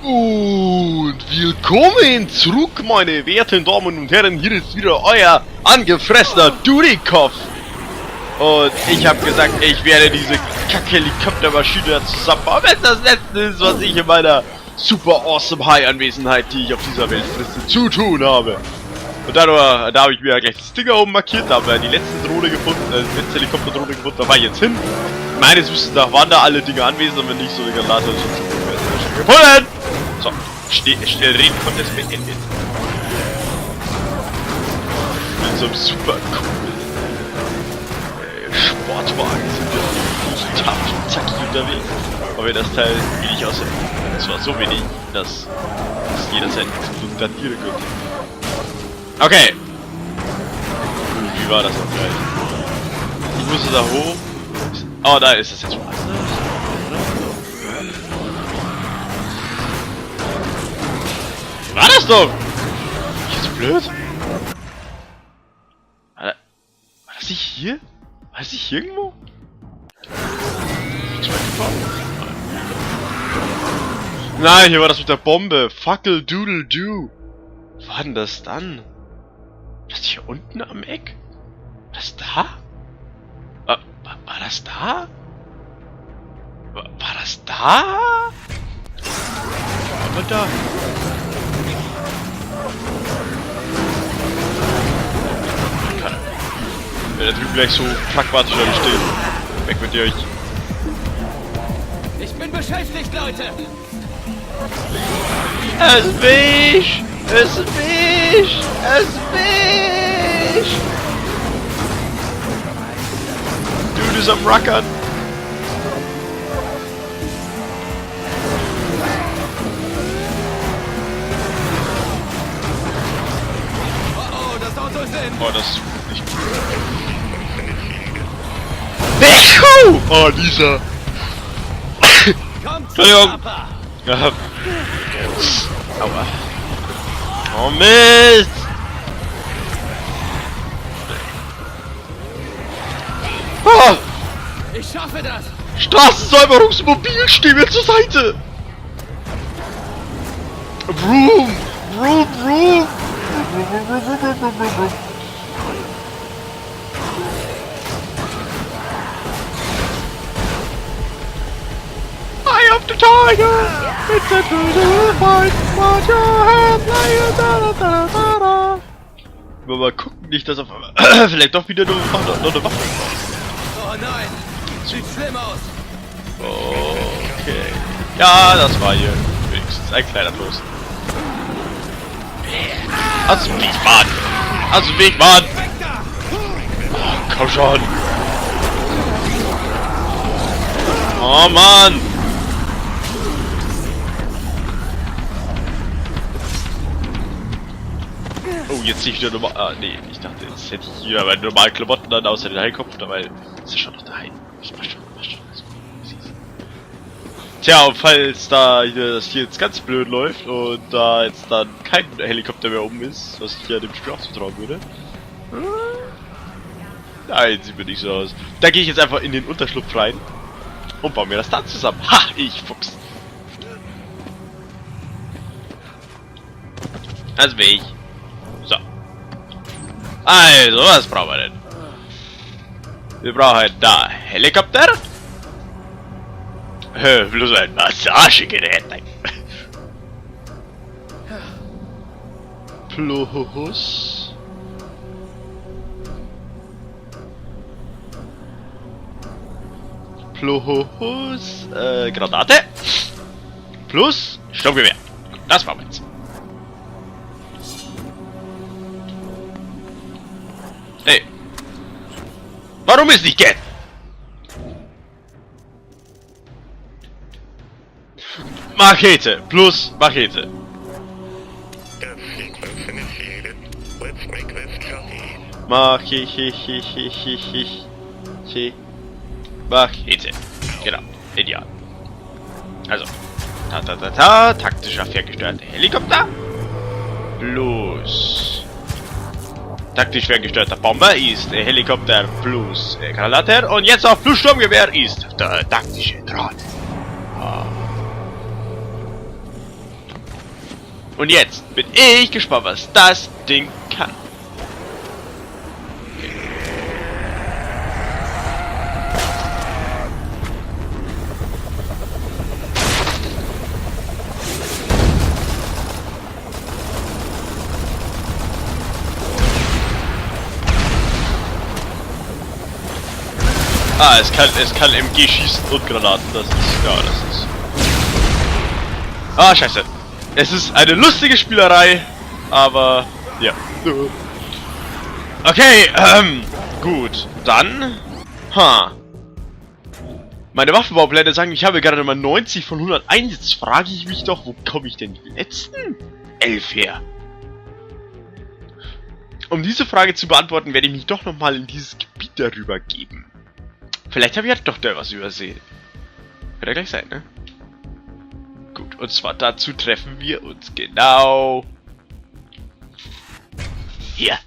Und willkommen zurück, meine werten Damen und Herren. Hier ist wieder euer angefressener Dudikoff. Und ich habe gesagt, ich werde diese Kack-Helikoptermaschine zusammenbauen, wenn das letzte ist, was ich in meiner super awesome High-Anwesenheit, die ich auf dieser Welt friste, zu tun habe. Und da habe ich mir ja gleich das Ding oben markiert, da haben wir die letzte Drohne gefunden, die letzte Helikopterdrohne gefunden, da war ich jetzt hin. Meines Wissens nach waren da alle Dinge anwesend, und wenn nicht, so Digga, lade schon gefunden! So, schnell reden von das beendet. Mit so einem super coolen Sportwagen sind wir tough und zackig unterwegs. Aber das Teil wenig aussieht. Es war so wenig, dass jederzeit datieren könnte. Okay. Wie war das noch gleich? Ich musste da hoch. Oh, da ist es jetzt schon. War das doch? Ich bin so blöd. War das nicht hier? War das nicht hier irgendwo? Nein, hier war das mit der Bombe. Fackel Doodle Doo. Wo war denn das dann? War das hier unten am Eck? War das da? War das da? War das da? Aber da. Wenn der Typ gleich so pragmatisch da steht. Weg mit euch. Ich bin beschäftigt, Leute! Es wischt! Es wischt! Es wischt! Dude ist am Rackern! Oh, das Auto ist in! Oh, das ist nicht gut. Oh, dieser! Kommt zu Entschuldigung! Papa! Ja. Aua. Oh Mist! Oh! Ich schaffe das! Straßensäuberungsmobil, steh mir zur Seite! Vroom! Vroom, vroom! Eye of the tiger! It's a to fight! Watch your hand, da. Mal gucken, nicht, dass auf einmal vielleicht doch wieder nur eine Waffe. Oh nein! Sieht schlimm aus! Okay. Ja, das war hier wenigstens ein kleiner Plus. Aus dem Weg, Mann! Aus dem Weg, Mann! Oh, komm schon! Oh, Mann! Oh, jetzt sehe ich wieder normal. Ah, nee, ich dachte, jetzt hätte ich hier meine normalen Klamotten dann außer den Helikopter, weil ist ja schon noch daheim. Ich mach schon. Tja, und falls da das hier jetzt ganz blöd läuft und da jetzt dann kein Helikopter mehr oben ist, was ich ja dem Spiel auch zutrauen würde. Nein, sieht mir nicht so aus. Da gehe ich jetzt einfach in den Unterschlupf rein und baue mir das dann zusammen. Ha, ich Fuchs. Das will ich. So. Also, was brauchen wir denn? Wir brauchen da Helikopter. Bloß ein Massagegerät. Plus. Granate. Plus Sturmgewehr. Das machen wir jetzt. Hey. Warum ist nicht geht? Machete plus Machete. Machete. Genau. Ideal. Also. Taktischer ferngesteuerter Helikopter. Plus. Taktisch ferngesteuerter Bomber ist Helikopter plus Granate. Und jetzt auf plus Sturmgewehr ist der taktische Draht. Und jetzt bin ich gespannt, was das Ding kann. Ah, es kann MG schießen und Granaten, das ist, ja, das ist... Ah, scheiße. Es ist eine lustige Spielerei, aber, ja. Okay, gut, dann, meine Waffenbaupläne sagen, ich habe gerade mal 90 von 101, jetzt frage ich mich doch, wo komme ich denn die letzten 11 her? Um diese Frage zu beantworten, werde ich mich doch nochmal in dieses Gebiet darüber geben. Vielleicht habe ich ja doch da was übersehen. Wird ja gleich sein, ne? Gut, und zwar dazu treffen wir uns genau hier.